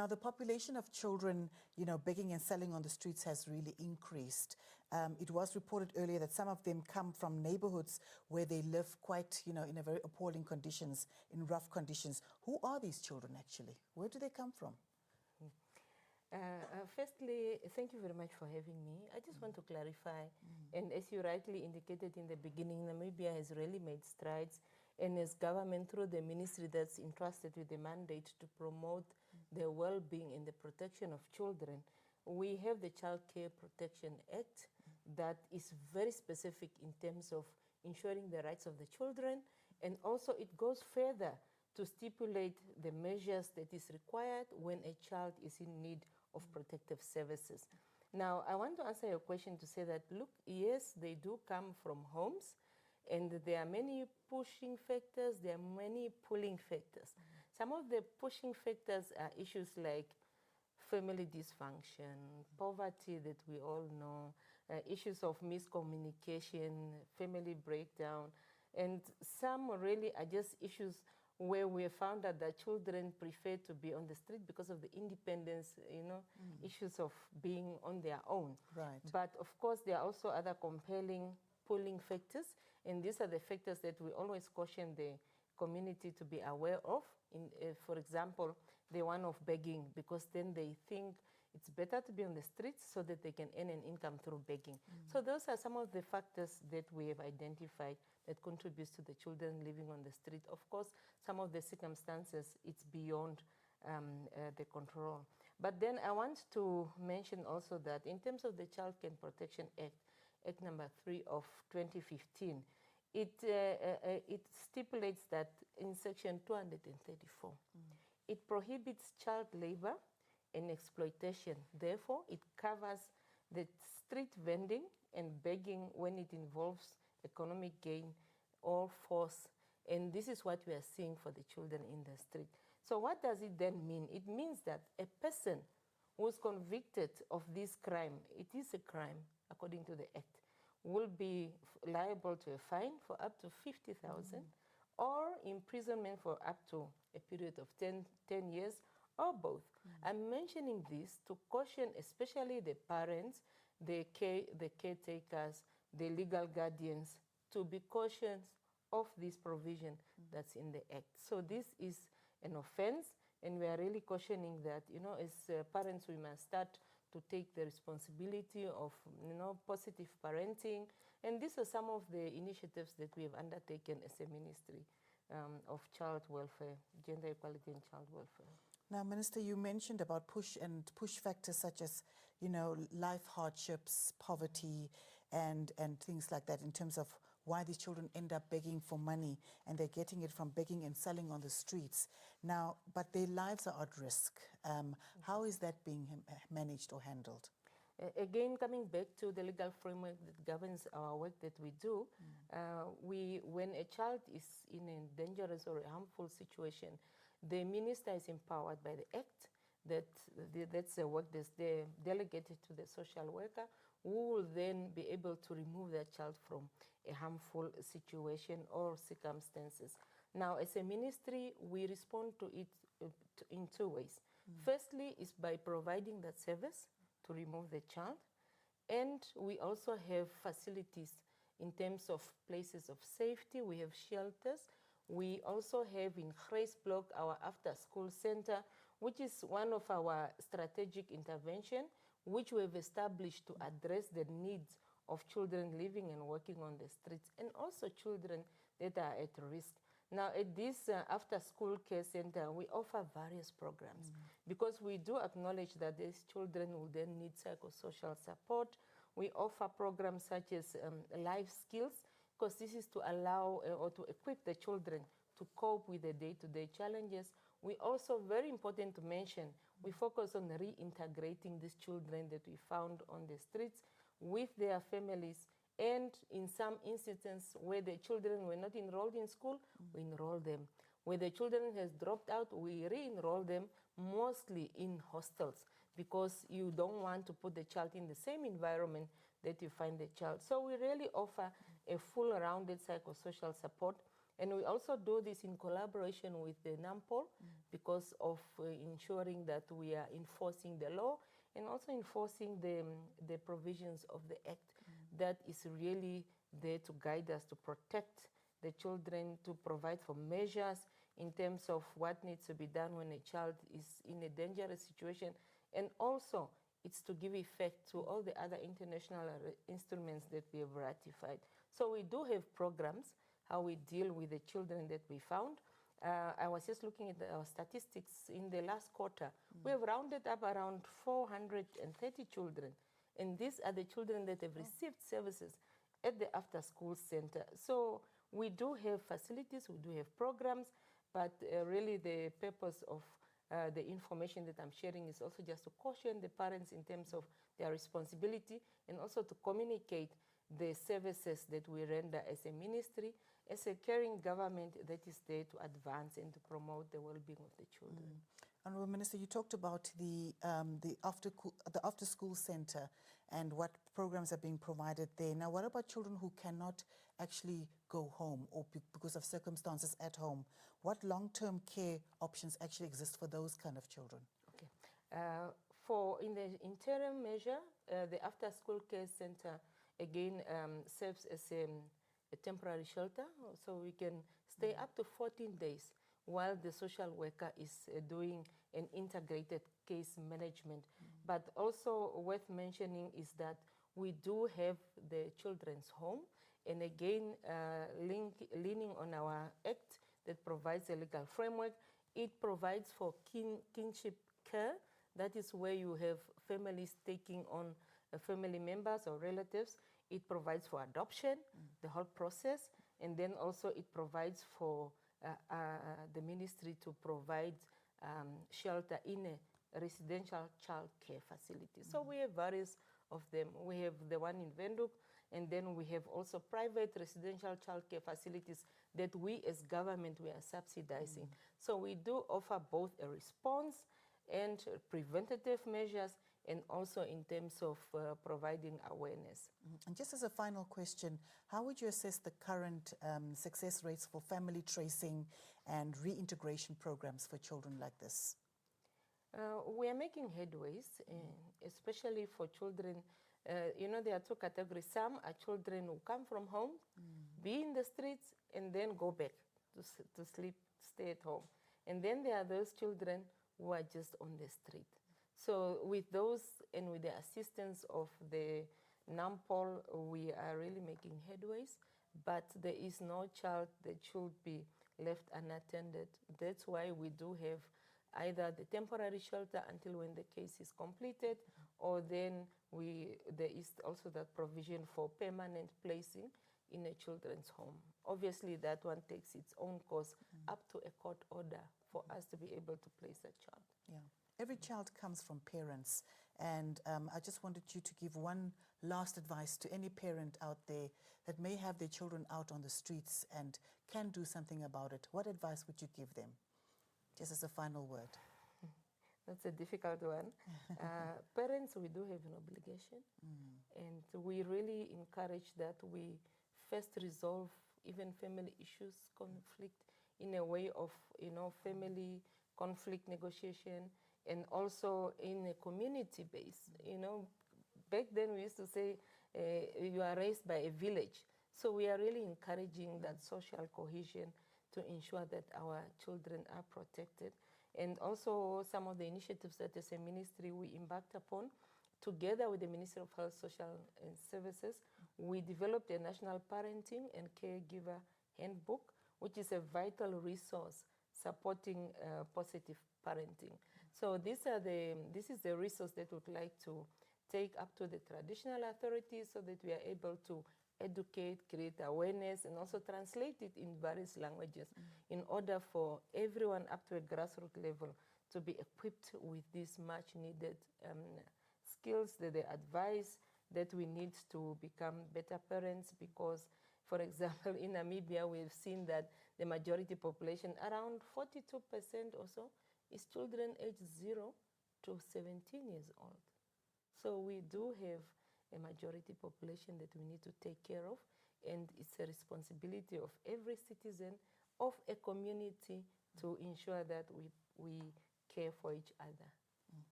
Now, the population of children, begging and selling on the streets has really increased. It was reported earlier that some of them come from neighborhoods where they live quite, in a very appalling conditions, in rough conditions. Who are these children, actually? Where do they come from? Firstly, thank you very much for having me. I just want to clarify, and as you rightly indicated in the beginning, Namibia has really made strides, and as government through the ministry that's entrusted with the mandate to promote the well-being and the protection of children, we have the Child Care Protection Act that is very specific in terms of ensuring the rights of the children, and also it goes further to stipulate the measures that is required when a child is in need of protective services. Now, I want to answer your question to say that, look, yes, they do come from homes, and there are many pushing factors, there are many pulling factors. Some of the pushing factors are issues like family dysfunction, poverty that we all know, issues of miscommunication, family breakdown, and some really are just issues where we have found out that children prefer to be on the street because of the independence, issues of being on their own. Right. But of course, there are also other compelling pulling factors, and these are the factors that we always caution the community to be aware of. For example, the one of begging, because then they think it's better to be on the streets so that they can earn an income through begging. So those are some of the factors that we have identified that contributes to the children living on the street. Of course, some of the circumstances, it's beyond the control. But then I want to mention also that in terms of the Child Care Protection Act, Act number 3 of 2015, it stipulates that in section 234, it prohibits child labor and exploitation. Therefore, it covers the street vending and begging when it involves economic gain or force. And this is what we are seeing for the children in the street. So what does it then mean? It means that a person who is convicted of this crime, it is a crime according to the Act, will be liable to a fine for up to 50,000 or imprisonment for up to a period of 10 years or both. I'm mentioning this to caution especially the parents, the caretakers, the legal guardians, to be cautious of this provision that's in the Act. So this is an offense, and we are really cautioning that, as parents, we must start to take the responsibility of, positive parenting. And these are some of the initiatives that we have undertaken as a Ministry of Child Welfare, Gender Equality and Child Welfare. Now, Minister, you mentioned about push factors such as, life hardships, poverty, and things like that in terms of why these children end up begging for money, and they're getting it from begging and selling on the streets. Now, but their lives are at risk. How is that being managed or handled? Again, coming back to the legal framework that governs our work that we do, when a child is in a dangerous or a harmful situation, the minister is empowered by the Act. That's a work that's delegated to the social worker, who will then be able to remove that child from a harmful situation or circumstances. Now, as a ministry, we respond to it in two ways. Firstly, is by providing that service to remove the child, and we also have facilities in terms of places of safety. We have shelters. We also have in Grysblock our after-school center, which is one of our strategic intervention, which we have established to address the needs of children living and working on the streets, and also children that are at risk. Now, at this after-school care center, we offer various programs because we do acknowledge that these children will then need psychosocial support. We offer programs such as life skills, because this is to allow or to equip the children to cope with the day-to-day challenges. We also, very important to mention, we focus on reintegrating these children that we found on the streets with their families, and in some instances where the children were not enrolled in school, we enroll them. Where the children has dropped out, we re-enroll them, mostly in hostels, because you don't want to put the child in the same environment that you find the child. So we really offer a full-rounded psychosocial support, And we also do this in collaboration with the NAMPOL because of ensuring that we are enforcing the law and also enforcing the provisions of the Act that is really there to guide us, to protect the children, to provide for measures in terms of what needs to be done when a child is in a dangerous situation. And also, it's to give effect to all the other international instruments that we have ratified. So we do have programs, how we deal with the children that we found. I was just looking at our statistics in the last quarter. We have rounded up around 430 children. And these are the children that have received services at the after-school center. So we do have facilities, we do have programs, but really the purpose of the information that I'm sharing is also just to caution the parents in terms of their responsibility and also to communicate the services that we render as a ministry, as a caring government that is there to advance and to promote the well-being of the children. Honourable Minister, you talked about the after-school centre and what programs are being provided there. Now, what about children who cannot actually go home or because of circumstances at home? What long-term care options actually exist for those kind of children? Okay. For in the interim measure, the after-school care centre again serves as a temporary shelter, so we can stay up to 14 days while the social worker is doing an integrated case management. But also worth mentioning is that we do have the children's home, and again, leaning on our act that provides a legal framework, it provides for kinship care. That is where you have families taking on family members or relatives. It provides for adoption, the whole process, and then also it provides for the ministry to provide shelter in a residential child care facility. So we have various of them. We have the one in Windhoek, and then we have also private residential child care facilities that we as government, we are subsidizing. So we do offer both a response and preventative measures, and also in terms of providing awareness. And just as a final question, how would you assess the current success rates for family tracing and reintegration programs for children like this? We are making headways, especially for children. You know, there are two categories. Some are children who come from home, be in the streets, and then go back to sleep, stay at home. And then there are those children who are just on the street. So with those and with the assistance of the NAMPOL, we are really making headways, but there is no child that should be left unattended. That's why we do have either the temporary shelter until when the case is completed, or then there is also that provision for permanent placing in a children's home. Obviously, that one takes its own course up to a court order for us to be able to place a child. Yeah. Every child comes from parents, and I just wanted you to give one last advice to any parent out there that may have their children out on the streets and can do something about it. What advice would you give them, just as a final word? That's a difficult one. Parents, we do have an obligation, and we really encourage that we first resolve even family issues, conflict, in a way of, you know, family conflict negotiation, and also in a community base. You know, back then we used to say you are raised by a village. So we are really encouraging that social cohesion to ensure that our children are protected. And also some of the initiatives that as a ministry we embarked upon, together with the Ministry of Health, Social and Services, we developed a national parenting and caregiver handbook, which is a vital resource supporting positive parenting. So this is the resource that we would like to take up to the traditional authorities so that we are able to educate, create awareness, and also translate it in various languages in order for everyone up to a grassroots level to be equipped with these much needed skills, the advice that we need to become better parents, because, for example, in Namibia, we've seen that the majority population, around 42% or so, is children aged 0 to 17 years old. So we do have a majority population that we need to take care of, and it's a responsibility of every citizen of a community to ensure that we care for each other.